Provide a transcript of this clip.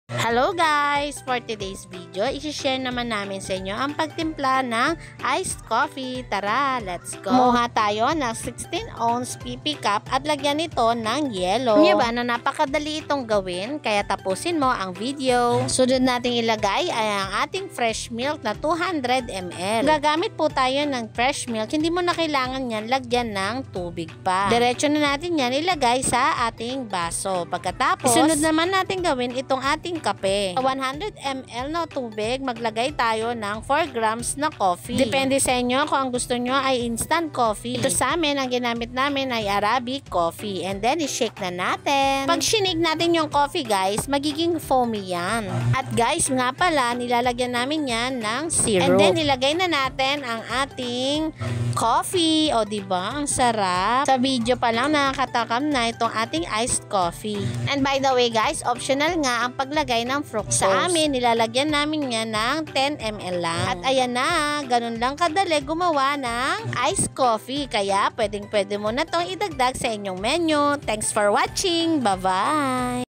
Hello guys! For today's video, i-share naman namin sa inyo ang pagtimpla ng iced coffee. Tara, let's go! Kumuha tayo ng 16 ounce PP cup at lagyan ito ng yelo. Hindi ba na napakadali itong gawin? Kaya tapusin mo ang video. Sunod nating ilagay ay ang ating fresh milk na 200 ml. Gagamit po tayo ng fresh milk, hindi mo na kailangan yan lagyan ng tubig pa. Diretso na natin yan ilagay sa ating baso. Pagkatapos, sunod naman natin gawin itong ating kape. Sa 100 ml na tubig, maglagay tayo ng 4 grams na coffee. Depende sa inyo kung ang gusto nyo ay instant coffee. Ito sa amin, ang ginamit namin ay Arabic coffee. And then, i-shake na natin. Pag shinig natin yung coffee, guys, magiging foamy yan. At guys, nga pala, nilalagyan namin yan ng syrup. And then, ilagay na natin ang ating coffee. O, diba? Ang sarap. Sa video pa lang, nakakatakam na itong ating iced coffee. And by the way, guys, optional nga ang paglagay ng fructose. Sa amin, nilalagyan namin yan ng 10 ml lang. At ayan na, ganun lang kadali gumawa ng iced coffee. Kaya, pwede mo na itong idagdag sa inyong menu. Thanks for watching. Bye-bye!